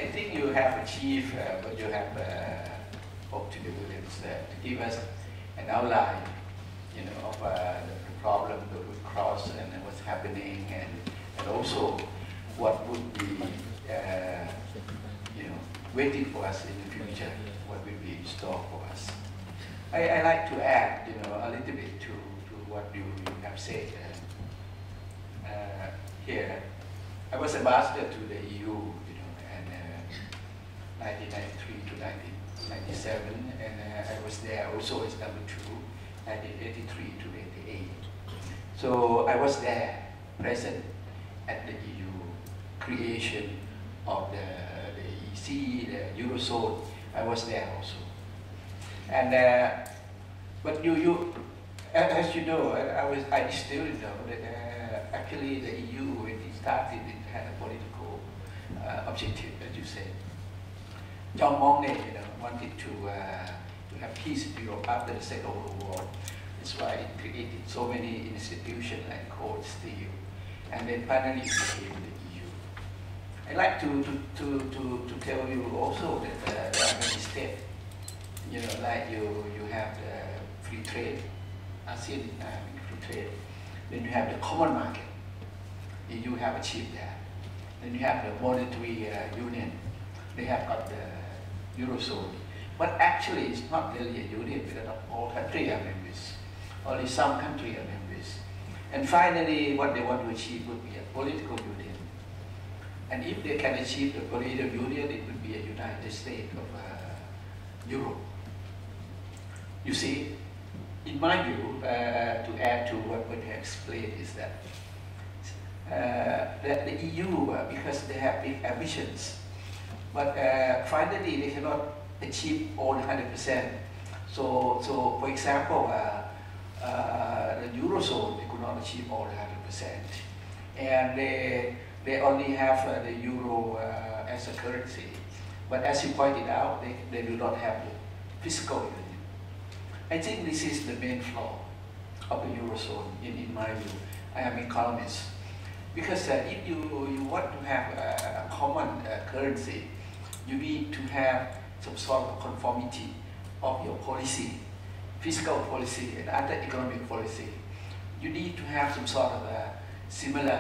I think you have achieved what you have hoped to do, is to give us an outline, of the problem, the root cause, and what's happening, and also what would be, waiting for us in the future, what will be in store for us. I like to add, a little bit to what you have said here. I was ambassador to the EU, and 1993 to 1997, and I was there also as number 2, 1983 to 88. So I was there, present at the EU creation of the EC, the Eurozone. I was there also. And but as you know, I still know that actually the EU, when it started, it had a political objective, as you said. John Monnet, wanted to have peace in Europe after the Second World War. That's why it created so many institutions like Cold Steel, and then finally it became the EU. I'd like to tell you also that there are many steps. Like you have the free trade, ASEAN free trade. Then you have the common market. You have achieved that. Then you have the monetary union. They have got the Eurozone. But actually, it's not really a union because all countries are members. Only some countries are members. And finally, what they want to achieve would be a political union. And if they can achieve the political union, it would be a United States of Europe. You see, in my view, to add to what I explained, is that the EU, because they have big ambitions, but finally they cannot achieve all 100%. So for example, the Eurozone, they could not achieve all 100%. And they only have the Euro as a currency. But as you pointed out, they do not have the fiscal union. I think this is the main flaw of the Eurozone, in my view. I am an economist. Because if you want to have a common currency, you need to have some sort of conformity of your policy, fiscal policy and other economic policy. You need to have some sort of similar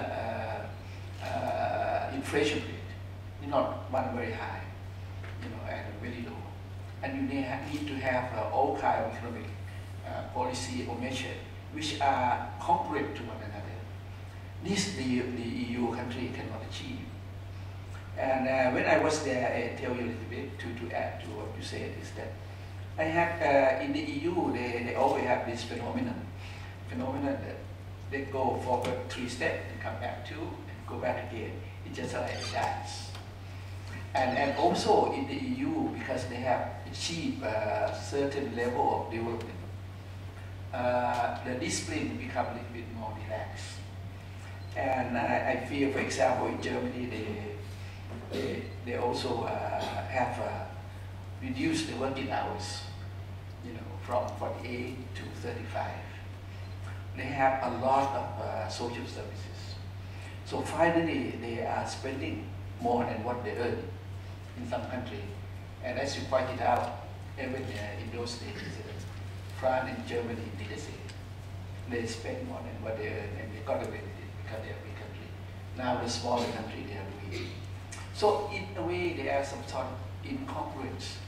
inflation rate, not one very high, and very low. And you need to have all kinds of economic policy or measure which are congruent to one another. This the EU country cannot achieve. And when I was there, I tell you a little bit to add to what you said, is that I had in the EU they always have this phenomenon that they go forward 3 steps and come back 2 and go back again. It's just like a dance. And also in the EU, because they have achieved a certain level of development, the discipline become a little bit more relaxed. And I feel, for example, in Germany, they also have reduced the working hours, from 48 to 35. They have a lot of social services. So finally, they are spending more than what they earn in some countries. And as you pointed out, even in those days, France and Germany did the same. They spend more than what they earn, and they got away with it because they are a big country. Now the smaller country, they are doing it. So in a way, there are some sort of incongruence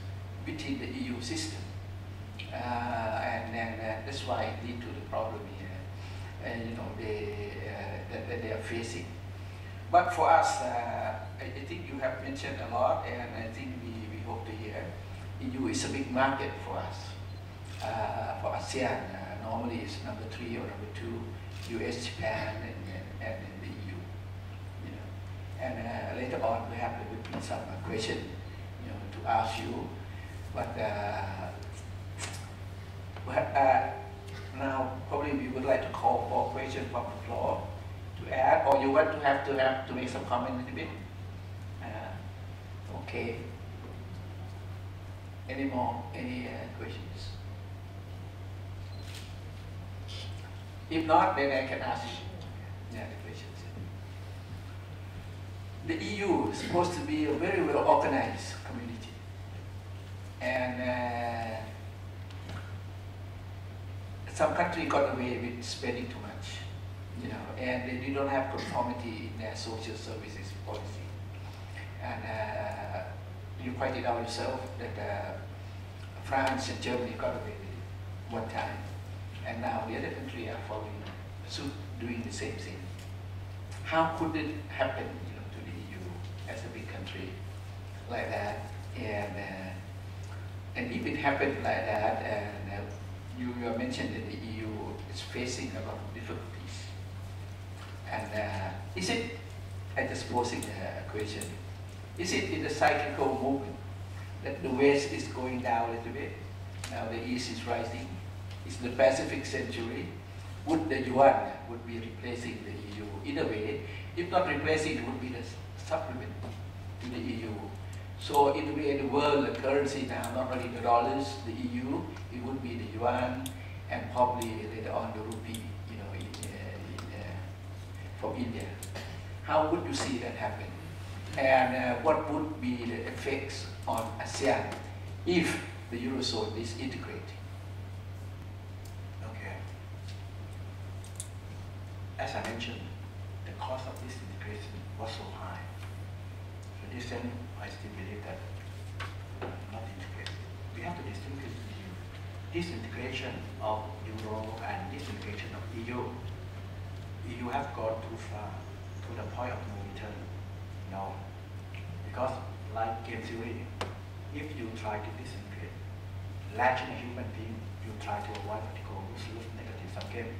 between the EU system. And that's why it leads to the problem here, and that they are facing. But for us, I think you have mentioned a lot, and I think we hope to hear. EU is a big market for us. For ASEAN, normally it's number 3 or number 2, US, Japan, and the EU. And later on, perhaps there would be some question, to ask you. But now probably we would like to call for questions from the floor to add, or you want to have to make some comment a little bit. Okay. Any questions? If not, then I can ask you the questions. the EU is supposed to be a very well organized community, and some countries got away with spending too much, and they don't have conformity in their social services policy. And you pointed out yourself that France and Germany got away with it one time, and now the other countries are following suit, doing the same thing. How could it happen, to the EU as a big country like that? And if it happened like that, and you mentioned that the EU is facing a lot of difficulties. And is it, I just posing a question, is it in the cyclical movement that the West is going down a little bit? Now the East is rising. It's the Pacific century. Would the yuan would be replacing the EU? In a way, if not replacing, it would be the supplement to the EU. So in a way, the world, the currency now, not only the dollars, the EU, it would be the yuan, and probably later on the rupee, from India. How would you see that happen? And what would be the effects on ASEAN if the Eurozone is integrated? Okay. As I mentioned, the cost of this integration was so high. So this then, I still believe that not integrated. We have to distinguish this integration of Euro and this integration of EU. EU have gone too far to the point of no return. No. Because like game theory, if you try to disintegrate rational human being, you try to avoid particular lose negative sum game.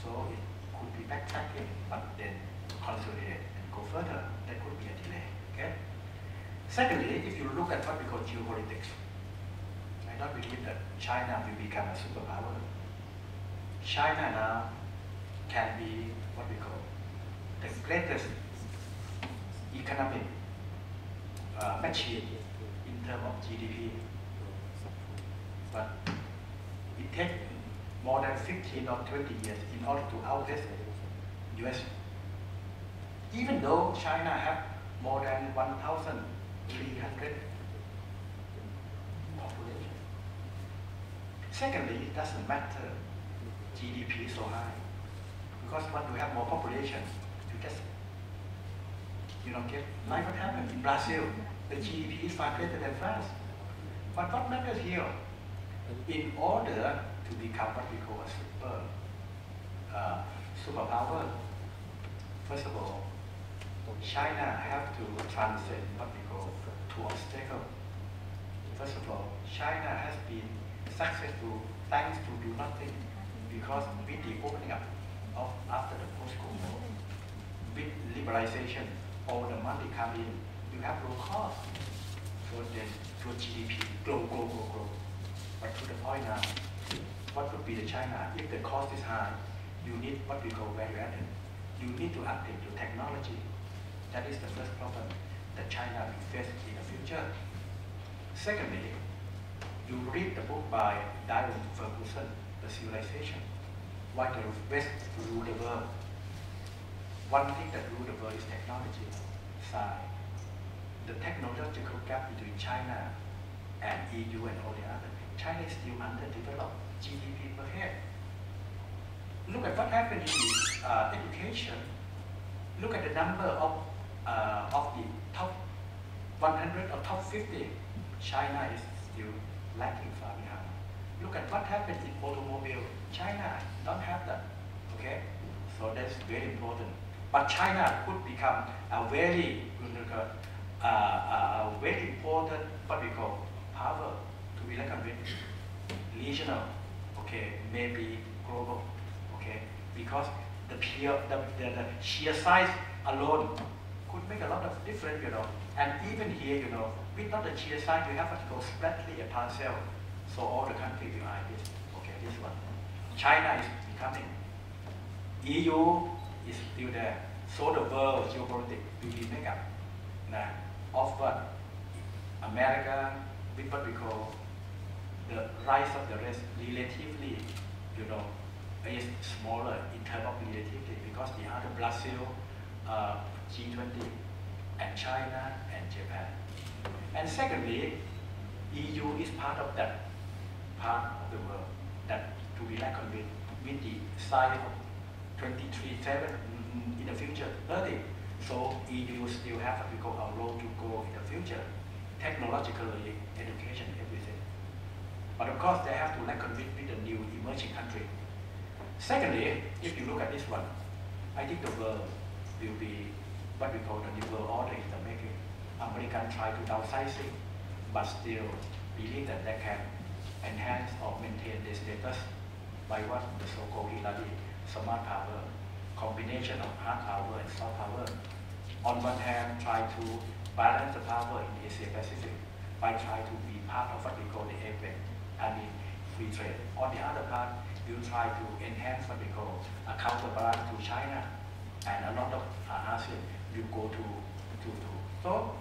So it could be backtracking, but then consolidate and go further. That could be a delay. Okay? Secondly, if you look at what we call geopolitics, I don't believe that China will become a superpower. China now can be what we call the greatest economic machine in terms of GDP. But it takes more than 15 or 20 years in order to outlast US. Even though China have more than 1,300 population. Secondly, it doesn't matter GDP so high. Because when you have more population, you just, get like what happened in Brazil. The GDP is far greater than France. But what matters here, in order to become what we call a superpower, first of all, China have to transcend what we call two obstacles. First of all, China has been successful thanks to do nothing, because with the opening up after the post-Cold War, with liberalization, all the money come in, you have low cost. So then, through GDP, grow. But to the point now, what would be the China? If the cost is high, you need what we call value added. You need to update your technology. That is the first problem that China will face in the future. Secondly, you read the book by Darwin Ferguson, The Civilization. Why the West rule the world? One thing that rule the world is technology side. The technological gap between China and EU and all the other. China is still underdeveloped GDP per head. Look at what happened in education. Look at the number of the top 100 or top 50. China is still lacking far behind. Look at what happened in automobile. China don't have that. Okay, so that's very important. But China could become a very important what we call power to be reckoned with, regional, okay, maybe global, okay, because the sheer size alone could make a lot of difference, and even here, without the sheer size, you have what we call splatly a parcel, so all the countries behind this, okay, this one. China is becoming, EU is still there, so the world geopolitics will be made up of what America, with what we call the rise of the rest, relatively, is smaller in terms of relativity, because the other Brazil, G20, and China and Japan. And secondly, EU is part of that part of the world that to be reckoned with the size of 23/7 in the future 30. So EU still have what we call a role to go in the future, technologically, education, everything. But of course, they have to reckon with the new emerging country. Secondly, if you look at this one, I think the world will be what we call the new world order in the making. Americans try to downsize it, but still believe that they can enhance or maintain their status by what the so-called Hillary smart power, combination of hard power and soft power. On one hand, try to balance the power in Asia Pacific by trying to be part of what we call the APEC, free trade. On the other part, you try to enhance what we call a counterbalance to China, and a lot of ASEAN will go to. So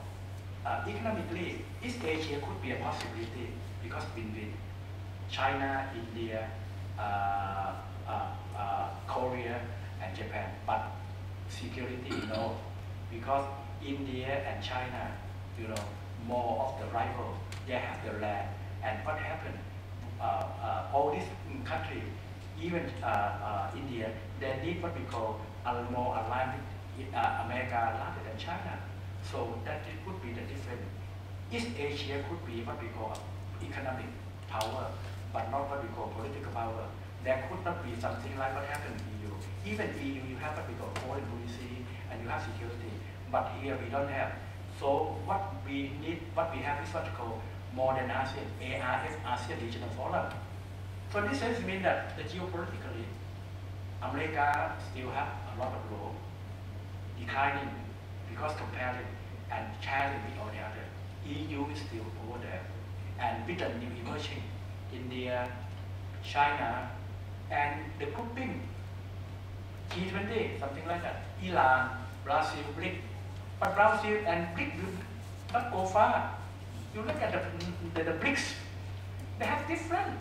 economically, East Asia could be a possibility because win-win. China, India, Korea, and Japan. But security, because India and China, more of the rival, they have the land. And what happened? All these countries, even India, they need what we call a more aligned with America rather than China. So that it could be the difference. East Asia could be what we call economic power, but not what we call political power. There could not be something like what happened in EU. Even EU, you have what we call foreign policy and you have security, but here we don't have. So what we need, what we have is what we call more than ASEAN, ARF, ASEAN Regional Forum. So this sense means that the geopolitically, America still have a lot of role, declining because comparing and sharing with all the other. EU is still over there. And with the new emerging, India, China, and the grouping, G20, something like that, Iran, Brazil, BRIC. But Brazil and BRIC will not go far. You look at the BRICS, they have different.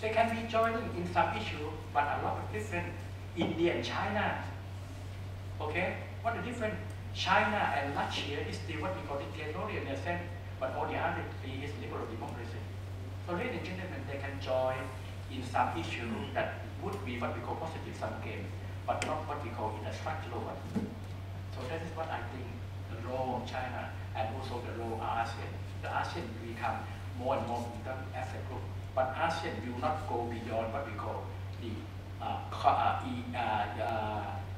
They can be joining in some issue, but a lot of different. India and China, okay? What the difference? China and Russia is still what we call dictatorial in a sense, but all the other three is liberal democracy. So ladies and gentlemen, they can join in some issue that would be what we call positive sum game, but not what we call in a structural one. So that is what I think the role of China and also the role of ASEAN. The ASEAN will become more and more important as a group, but ASEAN will not go beyond what we call the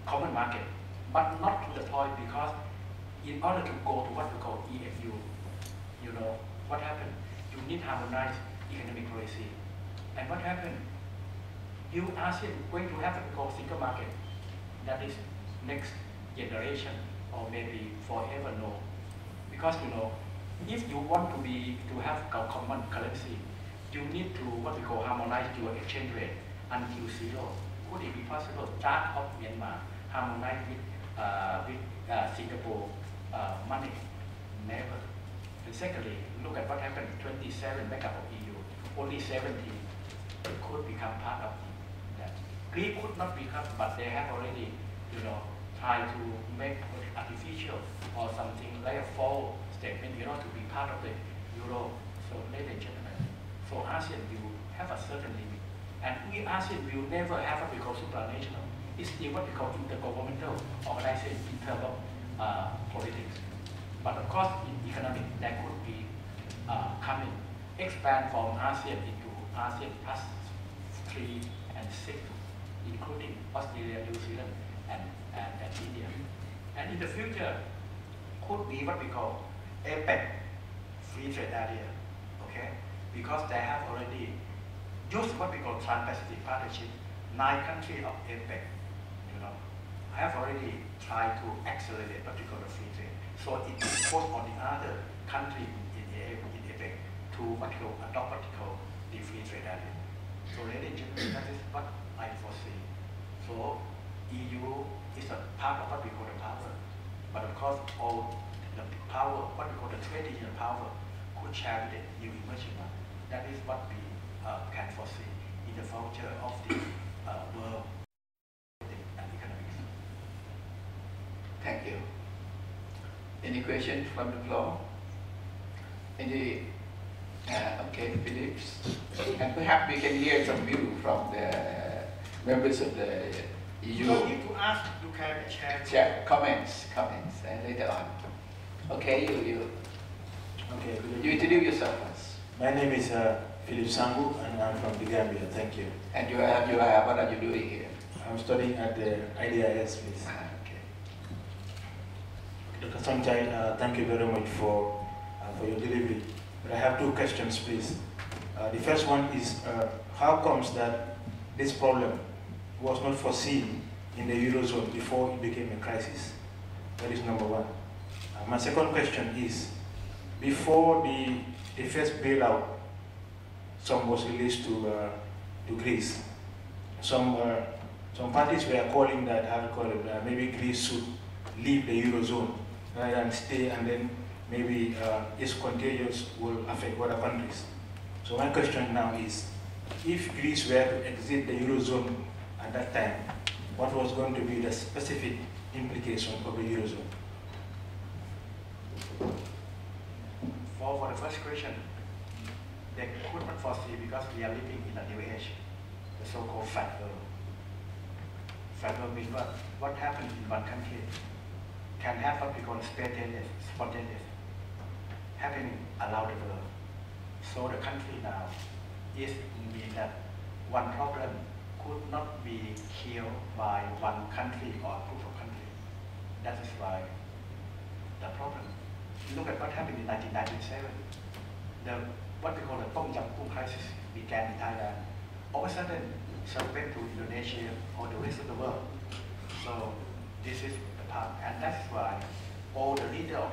common market, but not to the point because in order to go to what we call EFU, what happened? You need harmonized economic policy. And what happened? You ASEAN going to have what we call single market. That is next generation or maybe forever no. Because if you want to have a common currency, you need to what we call harmonize your exchange rate until zero. Could it be possible? Chart of Myanmar harmonize with Singapore money? Never. And secondly, look at what happened. 27 makeup of EU, only 17 could become part of that. Greece could not become, but they have already, tried to make artificial or something like a false statement, to be part of the Euro. So, ladies and gentlemen, so ASEAN will have a certain limit. And we ASEAN will never have what we call supranational. It's still what we call intergovernmental organization in terms of politics. But of course, in economic, that could be coming, expand from ASEAN into ASEAN plus 3 and 6, including Australia, New Zealand, and India. And in the future, could be what we call APEC, free trade area, okay? Because they have already used what we call Trans-Pacific Partnership. 9 countries of APEC, have already tried to accelerate particular free trade. So it imposed on the other countries in APEC to what we call adopt what we call the free trade area. So ladies and gentlemen, that is what I foresee. So EU is a part of what we call the power. But of course, all the power, what we call the traditional power, could share with the new emerging one. That is what we can foresee in the future of the world and economics. Thank you. Any question from the floor? Any? Okay, Phillips. And perhaps we can hear some view from the members of the EU. You don't need to ask, you can share comments later on. Okay, you introduce yourself first. My name is Philip Sangu and I'm from the Gambia. Thank you. And what are you doing here? I'm studying at the IDIS, please. Okay. Dr. Somchai, thank you very much for your delivery. But I have two questions, please. The first one is, how comes that this problem was not foreseen in the Eurozone before it became a crisis? That is number one. My second question is, before the first bailout sum was released to Greece, some parties were calling that, maybe Greece should leave the Eurozone rather than stay, and then maybe its contagious will affect other countries. So my question now is, if Greece were to exit the Eurozone at that time, what was going to be the specific implication of the Eurozone? For the first question, they could not foresee because we are living in a new age, the so-called fat world. Fat world means what happens in one country can have what we call spontaneous, happening around the world. So the country now is mean that one problem could not be killed by one country or group of countries. That is why the problem. Look at what happened in 1997. What we call the Tom Jam Kum crisis began in Thailand. All of a sudden, spread to Indonesia or the rest of the world. So this is the part, and that's why all the leaders of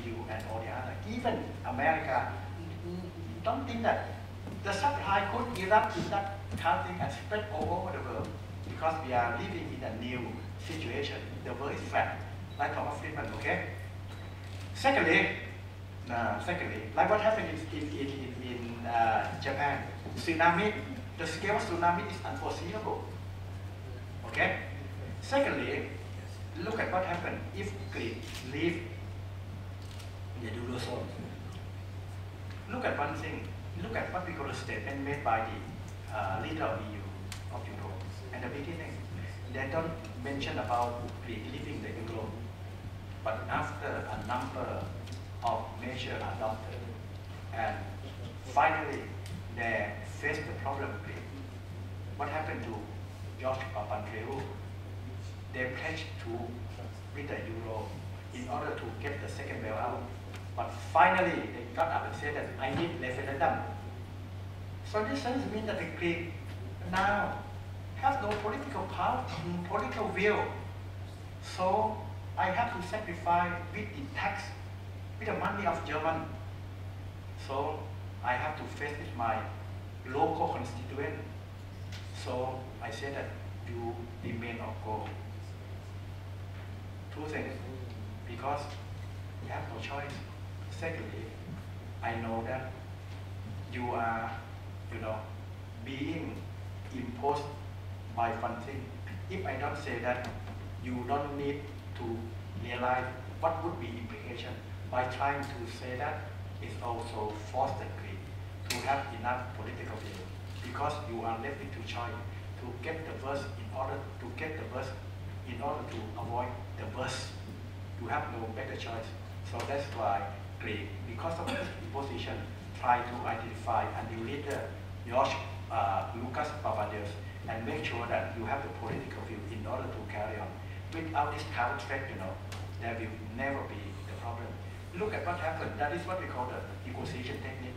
EU and all the other, even America, don't think that the supply could erupt in that country and spread all over the world because we are living in a new situation. The world is flat, like Thomas Friedman, okay? Secondly, like what happened in Japan, tsunami, the scale of tsunami is unforeseeable. Okay? Secondly, look at what happened if Greece leave the Eurozone. Look at one thing. Look at what we call a statement made by the leader of EU, of Europe. At the beginning, they don't mention about Greece leaving the Euro. But after a number of measures adopted, and finally they faced the problem with Greece. What happened to George Papandreou? They pledged to with the euro in order to get the second bailout. But finally they got up and said that I need referendum. So this sense means that the Greek now has no political power, political will. So I have to sacrifice with the tax, with the money of German. So I have to face with my local constituent. So I said that you remain or go. Two things, because you have no choice. Secondly, I know that you are, being imposed by one thing. If I don't say that, you don't need to realize what would be implication. By trying to say that, it's also forced the Greek to have enough political will, because you are left with two choice to get the worst in order to avoid the worst. You have no better choice. So that's why Greek, because of this position, try to identify a new leader, George Lucas Papadopoulos, and make sure that you have the political view in order to carry on. Without this current threat, there will never be the problem. Look at what happened. That is what we call the negotiation technique.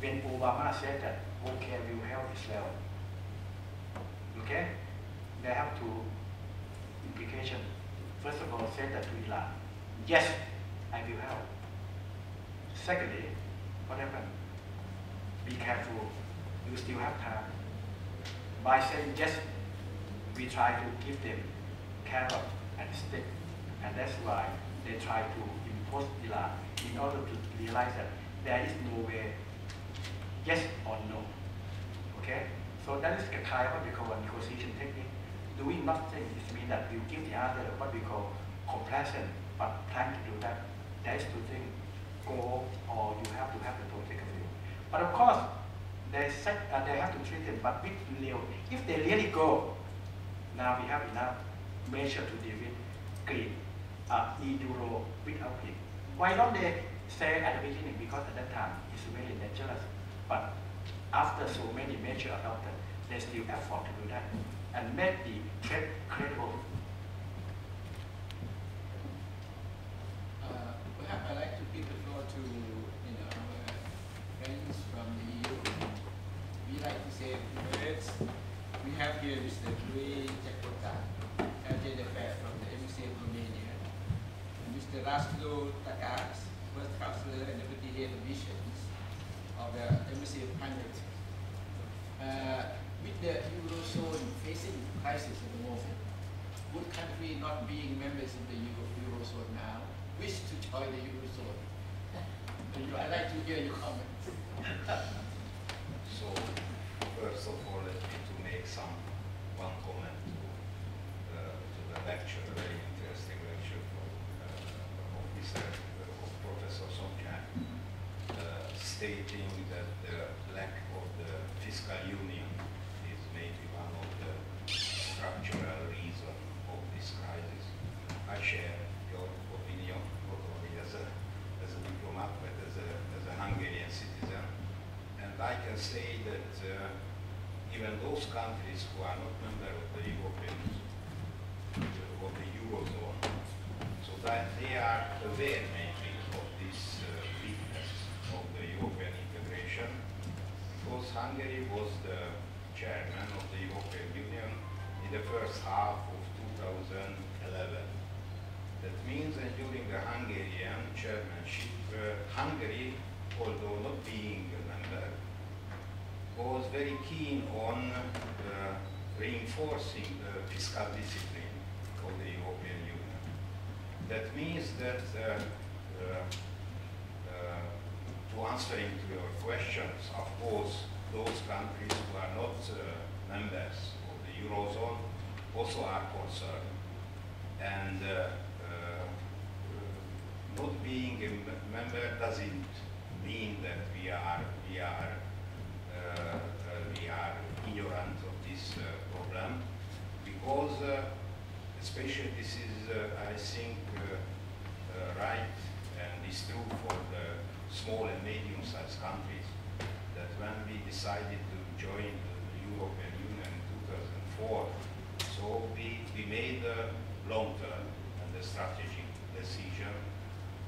When Obama said that, okay, we will help Israel. Okay? They have two implications. First of all, say that to Iran, yes, I will help. Secondly, what happened? Be careful, you still have time. By saying yes, we try to give them carrot and stick, and that's why they try to impose Iran in order to realize that there is no way, yes or no. Okay? So that is the kind of what we call a negotiation technique. Doing nothing is mean that you give the other what we call complacent, but trying to do that there is to think, go, or you have to have the political will. But of course, they have to treat it, but with real, if they really go, now we have enough measure to deal with Greek, euro without Greek. Why don't they say at the beginning? Because at that time it's very dangerous. But after so many measures adopted, they still effort to do that and make the trade credible. Perhaps I'd like to give the floor to our friends from the EU. We like to say a few words. We have here Mr. Dwi Jakarta, Ajay from the Embassy of Romania, and Mr. Laszlo Takas, First Counselor and Deputy Head of Missions of the Embassy of Hungary. With the Eurozone facing crisis at the moment, would country not being members of the Eurozone now wish to join the Eurozone? I'd like to hear your comments. So, first of all, let me to make one comment to the lecture, a very interesting lecture from Professor Somchak, stating that the lack of the fiscal union is maybe one of the structural reasons of this crisis. I share your opinion, not only as a diplomat, but as a Hungarian citizen. And I can say that even those countries who are not members of the Eurozone, so that they are aware maybe of this weakness of the European integration, because Hungary was the chairman of the European Union in the first half of 2011. That means that during the Hungarian chairmanship, Hungary, although not being a member, was very keen on reinforcing the fiscal discipline of the European Union. That means that, to answering to your questions, of course, those countries who are not members of the Eurozone also are concerned. And not being a member doesn't mean that we are ignorant of this problem, because especially this is, I think, right and is true for the small and medium-sized countries, that when we decided to join the European Union in 2004, so we made a long-term and a strategic decision.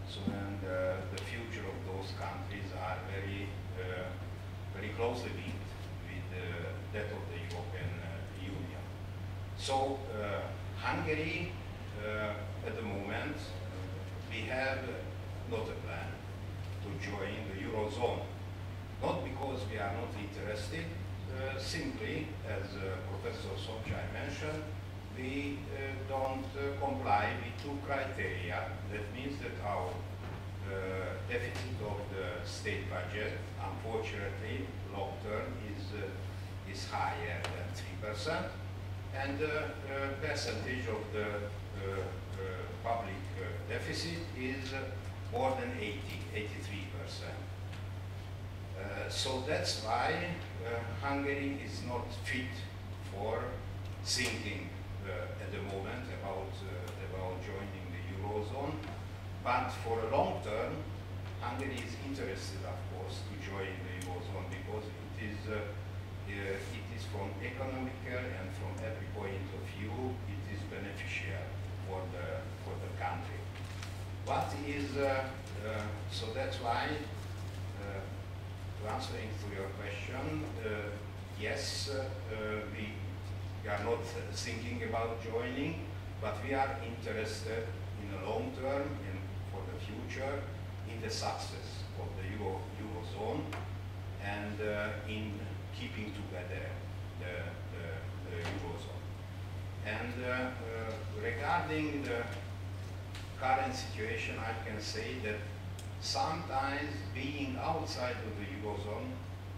So and the future of those countries are very closely linked with that of the European Union. So Hungary, at the moment, we have not a plan to join the Eurozone. Not because we are not interested, simply, as Professor Somchai mentioned, we don't comply with two criteria. That means that our deficit of the state budget, unfortunately, long term is higher than 3%, and the percentage of the public deficit is more than 83%. So that's why Hungary is not fit for thinking at the moment about joining the Eurozone. But for a long term, Hungary is interested, of course, to join the Eurozone, because it is from economical and from every point of view, it is beneficial for the country. What is so that's why, to answering to your question, yes, we are not thinking about joining, but we are interested in the long term and for the future in the success of the Eurozone and in keeping together the Eurozone. And regarding the current situation, I can say that sometimes being outside of the Eurozone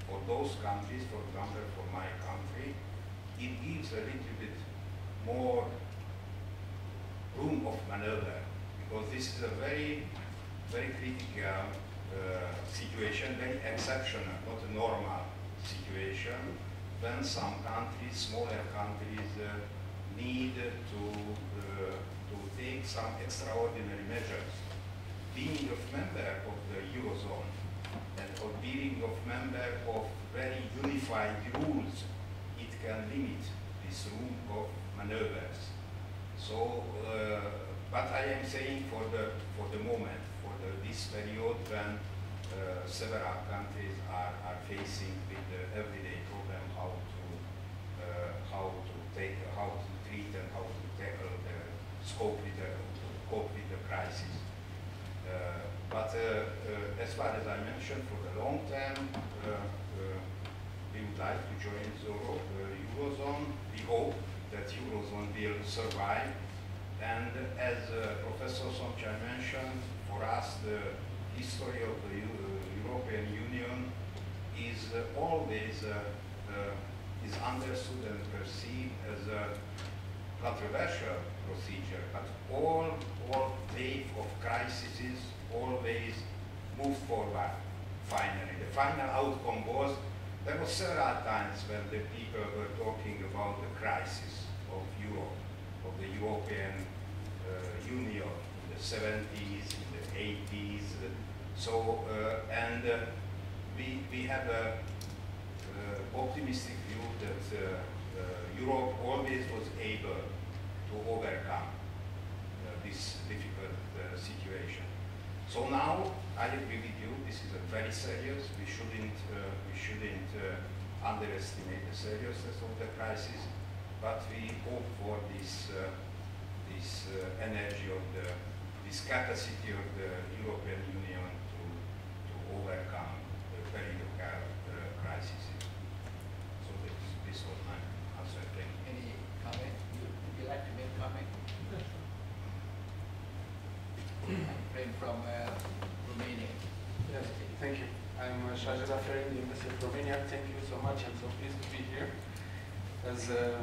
for those countries, for example, for my country, it gives a little bit more room of maneuver, because this is a very very critical situation, very exceptional, not a normal situation, when some countries, smaller countries, need to take some extraordinary measures. Being a member of the Eurozone and or being a member of very unified rules, it can limit this room of maneuvers. So, but I am saying for the moment, for this period when several countries are facing with the everyday problem how to treat and how to tackle the cope with the crisis. But as far as I mentioned, for the long term, we would like to join the Eurozone. We hope that Eurozone will survive. And as Professor Somchai mentioned, for us the history of the European Union is always is understood and perceived as a controversial procedure, but all wave of crises always moved forward finally. The final outcome was, there were several times when the people were talking about the crisis of Europe, of the European Union in the 70s, in the 80s. So, and we have a optimistic view that Europe always was able to overcome this difficult situation. So now I agree with you. This is a very serious. We shouldn't underestimate the seriousness of the crisis, but we hope for this energy of this capacity of the European Union to overcome the periodic crises. So this was my answer. Any comment? Would you like to make a comment? Friend from Romania. Yes, thank you. I'm Shajid Aferi, the Embassy of Romania. Thank you so much. I'm so pleased to be here as a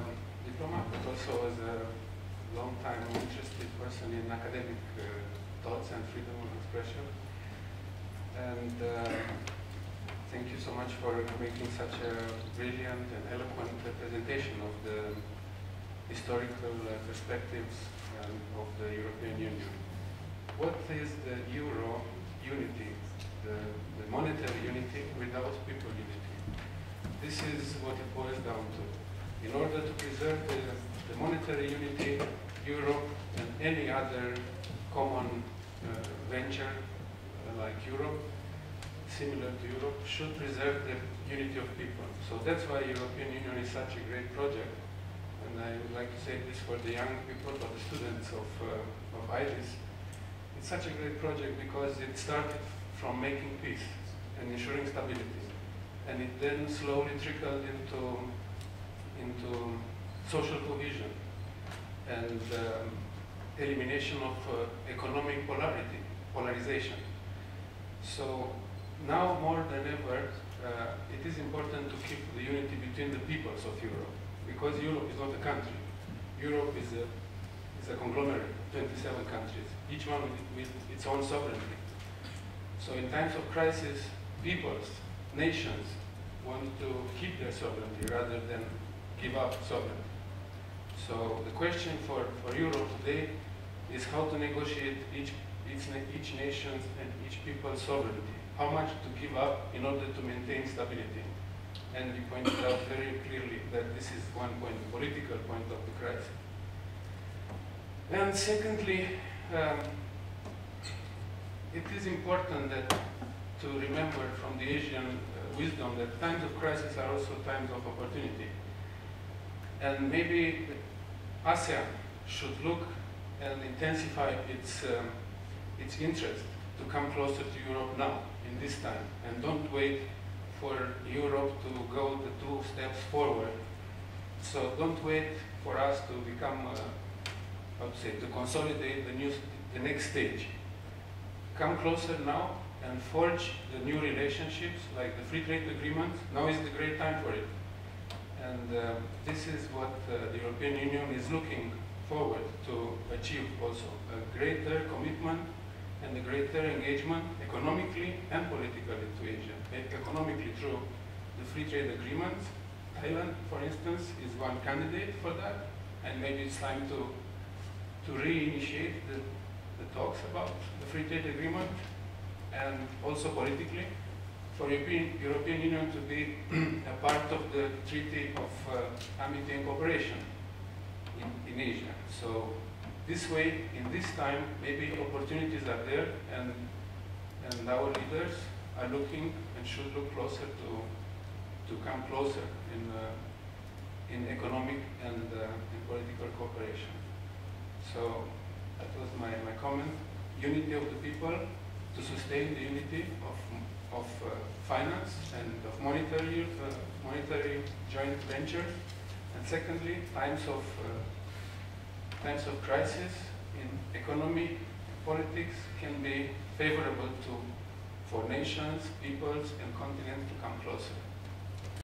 diplomat, but also as a long-time interested person in academic thoughts and freedom of expression. And thank you so much for making such a brilliant and eloquent presentation of the historical perspectives of the European Union. What is the euro unity, the monetary unity without people unity? This is what it boils down to. In order to preserve the monetary unity, Europe and any other common venture like Europe, similar to Europe, should preserve the unity of people. So that's why European Union is such a great project. And I would like to say this for the young people, for the students of IDIS. It's such a great project because it started from making peace and ensuring stability. And it then slowly trickled into social cohesion and elimination of economic polarization. So now more than ever, it is important to keep the unity between the peoples of Europe, because Europe is not a country. Europe is a conglomerate, 27 countries, each one with its own sovereignty. So in times of crisis, peoples, nations want to keep their sovereignty rather than give up sovereignty. So the question for Europe today is how to negotiate each nation's and each people's sovereignty. How much to give up in order to maintain stability. And you pointed out very clearly that this is one point, the political point of the crisis. And secondly, it is important to remember from the Asian wisdom that times of crisis are also times of opportunity. And maybe ASEAN should look and intensify its interest to come closer to Europe now, in this time, and don't wait for Europe to go the 2 steps forward. So don't wait for us to become, to consolidate the next stage. Come closer now and forge the new relationships, like the free trade agreement. Now is the great time for it. And this is what the European Union is looking forward to achieve also, a greater commitment and a greater engagement economically and politically to Asia. Economically through the free trade agreements. Thailand, for instance, is one candidate for that, and maybe it's time to reinitiate the talks about the free trade agreement, and also politically for European Union to be a part of the Treaty of Amity and Cooperation in Asia. So this way, in this time, maybe opportunities are there, and our leaders are looking and should look closer to come closer in economic and in political cooperation. So that was my comment. Unity of the people to sustain the unity of finance and of monetary joint venture. And secondly, times of crisis in economy, politics can be favorable for nations, peoples, and continents to come closer.